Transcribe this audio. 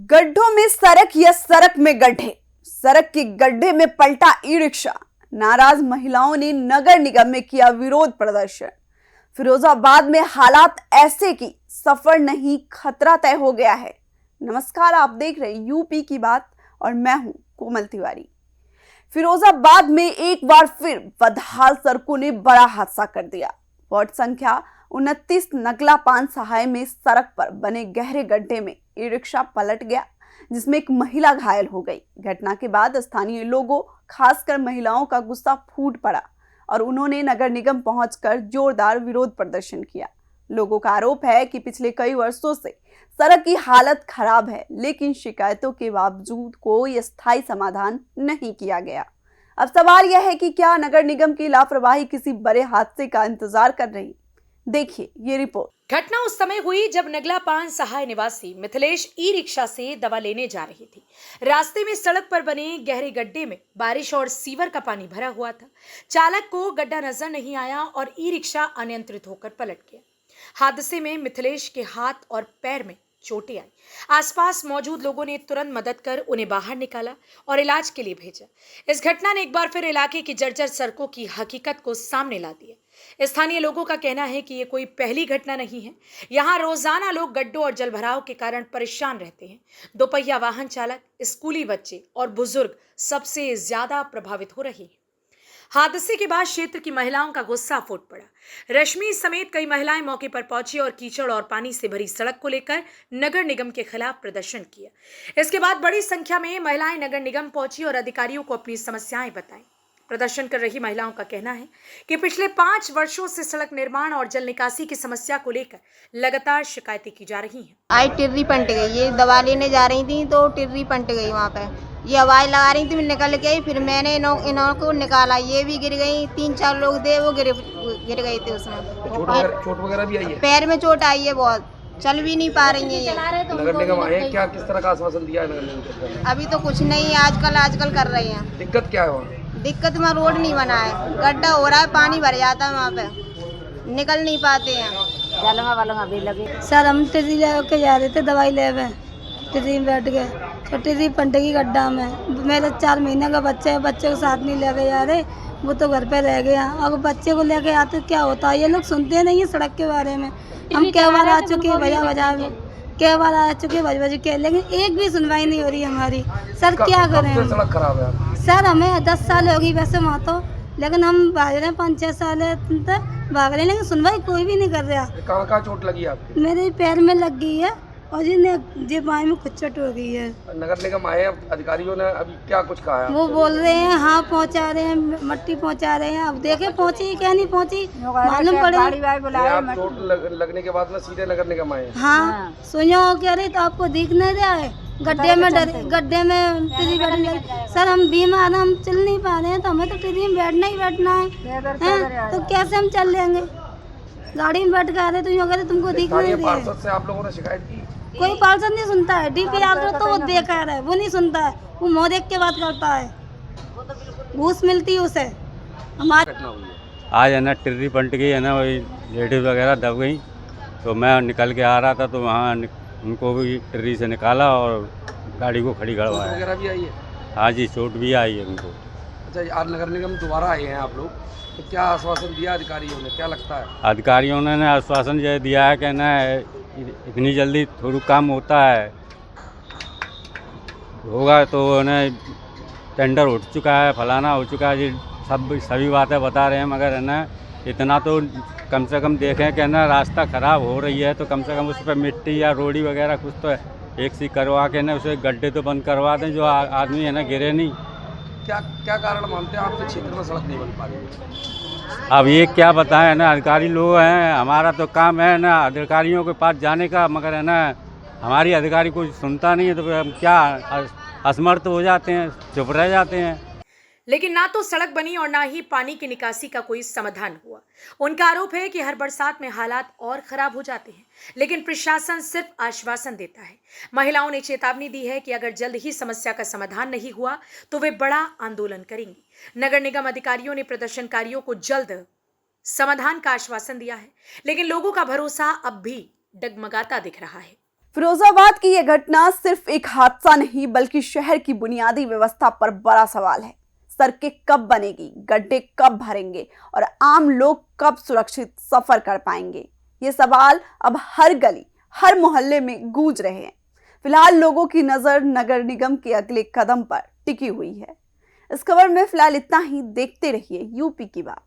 गड्ढों में सड़क या सड़क में गड्ढे, सड़क के गड्ढे में पलटा ई रिक्शा। नाराज महिलाओं ने नगर निगम में किया विरोध प्रदर्शन। फिरोजाबाद में हालात ऐसे कि सफर नहीं खतरा तय हो गया है। नमस्कार, आप देख रहे हैं यूपी की बात और मैं हूं कोमल तिवारी। फिरोजाबाद में एक बार फिर बदहाल सड़कों ने बड़ा हादसा कर दिया। वार्ड संख्या 29 नगला पान सहाय में सड़क पर बने गहरे गड्ढे में ई रिक्शा पलट गया, जिसमें एक महिला घायल हो गई। घटना के बाद स्थानीय लोगों, खासकर महिलाओं का गुस्सा फूट पड़ा और उन्होंने नगर निगम पहुंचकर जोरदार विरोध प्रदर्शन किया। लोगों का आरोप है कि पिछले कई वर्षों से सड़क की हालत खराब है, लेकिन शिकायतों के बावजूद कोई स्थायी समाधान नहीं किया गया। अब सवाल यह है कि क्या नगर निगम की लापरवाही किसी बड़े हादसे का इंतजार कर रही? देखिए ये रिपोर्ट। घटना उस समय हुई जब नगला पान सहाय निवासी मिथिलेश ई रिक्शा से दवा लेने जा रही थी। रास्ते में सड़क पर बने गहरे गड्ढे में बारिश और सीवर का पानी भरा हुआ था। चालक को गड्ढा नजर नहीं आया और ई रिक्शा अनियंत्रित होकर पलट गया। हादसे में मिथिलेश के हाथ और पैर में चोटें आई। आसपास मौजूद लोगों ने तुरंत मदद कर उन्हें बाहर निकाला और इलाज के लिए भेजा। इस घटना ने एक बार फिर इलाके की जर्जर सड़कों की हकीकत को सामने ला दिया। स्थानीय लोगों का कहना है कि ये कोई पहली घटना नहीं है। यहाँ रोजाना लोग गड्ढों और जलभराव के कारण परेशान रहते हैं। दोपहिया वाहन चालक, स्कूली बच्चे और बुजुर्ग सबसे ज्यादा प्रभावित हो रहे हैं। हादसे के बाद क्षेत्र की महिलाओं का गुस्सा फूट पड़ा। रश्मि समेत कई महिलाएं मौके पर पहुंची और कीचड़ और पानी से भरी सड़क को लेकर नगर निगम के खिलाफ प्रदर्शन किया। इसके बाद बड़ी संख्या में महिलाएं नगर निगम पहुंची और अधिकारियों को अपनी समस्याएं बताई। प्रदर्शन कर रही महिलाओं का कहना है कि पिछले 5 वर्षों से सड़क निर्माण और जल निकासी की समस्या को लेकर लगातार शिकायतें की जा रही हैं। आई टिर्री पलट गई, ये दवा लेने जा रही थी तो टिर्री पलट गई। वहाँ पे ये हवाई लगा रही थी, मैं निकल के आई, फिर मैंने इन्हों को निकाला, ये भी गिर गई। 3-4 लोग थे, वो गिर गए थे उसमें। चोट वगैरह भी आई है? पैर में चोट आई है बहुत, चल भी नहीं पा रही है ये। नगर निगम आए, क्या किस तरह का आश्वासन दिया है नगर निगम? अभी तो कुछ नहीं, आजकल कर रही है। दिक्कत क्या है वहाँ? दिक्कत में रोड नहीं बना है, गड्ढा हो रहा है, पानी भर जाता है, वहाँ पे निकल नहीं पाते हैं। जलवा भी लगे। सर हम टिर्री लेके जा रहे थे दवाई लेवे, टिर्री में बैठ गए तो टिर्री पंटेगी गड्ढा में। मेरे 4 महीने का बच्चा है, बच्चे को साथ नहीं लेके जा रहे, वो तो घर पे रह गया। अगर बच्चे को लेके आते क्या होता है? ये लोग सुनते नहीं है सड़क के बारे में। हम कई बार आ चुके हैं कई बार आ चुके बज के, लेकिन एक भी सुनवाई नहीं हो रही हमारी। सर क्या करें? सड़क खराब है सर हमें 10 साल होगी वैसे वहाँ तो, लेकिन हम भाग रहे हैं 5-6 साल भाग रहे हैं, लेकिन सुनवाई कोई भी नहीं कर रहा। कहाँ चोट लगी आपकी? मेरे पैर में लग गई है और जी बाएं में खुच्चट हो गई है। नगर निगम आए, अधिकारियों ने अभी क्या कुछ कहा है? वो बोल रहे हैं हाँ पहुँचा रहे हैं, मट्टी पहुँचा रहे हैं। अब देखे पहुँची क्या नहीं पहुँची, मालूम पड़ेगा। चोट लगने के बाद में सीधे नगर निगम आए? हाँ सुनो कह रही तो आपको दिख नहीं रहा है, गड्ढे में टिर्री बैठ। सर हम बीमार, हम चल नहीं पा रहे हैं, तो हमें तो टिर्री में बैठना ही बैठना है। तो कैसे हम चल लेंगे? गाड़ी में बैठ के आ रहे तो यूँ करे तुमको दिख नहीं रहा है। से आप लोगों ने शिकायत की? कोई पार्षद नहीं सुनता है। DPR तो वो बेकार है, वो नहीं सुनता है, वो मुँह देख के बात करता है, घूस मिलती है उसे। हमारे आज है ना टिर्री पलट गई है ना, वही लेडीज वगैरह दब गई, तो मैं निकल के आ रहा था तो वहाँ उनको भी टिर्री से निकाला और गाड़ी को खड़ी करवाया। वगैरह भी आई है? हाँ जी, चोट भी आई है उनको। अच्छा, आज नगर निगम दोबारा आए हैं आप लोग, तो क्या आश्वासन दिया अधिकारियों ने, क्या लगता है? अधिकारियों ने आश्वासन ये दिया है कि ना इतनी जल्दी थोड़ा काम होता है, होगा तो उन्हें टेंडर उठ चुका है, फलाना हो चुका है जी, सभी बातें बता रहे हैं, मगर है ना इतना तो कम से कम देखें कि ना रास्ता ख़राब हो रही है तो कम से कम उस पर मिट्टी या रोड़ी वगैरह कुछ तो एक सी करवा के ना उसे गड्ढे तो बंद करवा दें, जो आदमी है ना गिरे नहीं। क्या कारण मानते हैं आपके क्षेत्र में सड़क नहीं बन पा रही? अब ये क्या बताएं ना, अधिकारी लोग हैं, हमारा तो काम है ना अधिकारियों के पास जाने का, मगर है ना हमारी अधिकारी कोई सुनता नहीं है, तो हम क्या असमर्थ हो जाते हैं, चुप रह जाते हैं। लेकिन ना तो सड़क बनी और ना ही पानी की निकासी का कोई समाधान हुआ। उनका आरोप है कि हर बरसात में हालात और खराब हो जाते हैं, लेकिन प्रशासन सिर्फ आश्वासन देता है। महिलाओं ने चेतावनी दी है कि अगर जल्द ही समस्या का समाधान नहीं हुआ तो वे बड़ा आंदोलन करेंगी। नगर निगम अधिकारियों ने प्रदर्शनकारियों को जल्द समाधान का आश्वासन दिया है, लेकिन लोगों का भरोसा अब भी डगमगाता दिख रहा है। फिरोजाबाद की यह घटना सिर्फ एक हादसा नहीं बल्कि शहर की बुनियादी व्यवस्था पर बड़ा सवाल है। सड़कें कब बनेगी, गड्ढे कब भरेंगे और आम लोग कब सुरक्षित सफर कर पाएंगे, ये सवाल अब हर गली हर मोहल्ले में गूंज रहे हैं। फिलहाल लोगों की नजर नगर निगम के अगले कदम पर टिकी हुई है। इस खबर में फिलहाल इतना ही। देखते रहिए यूपी की बात।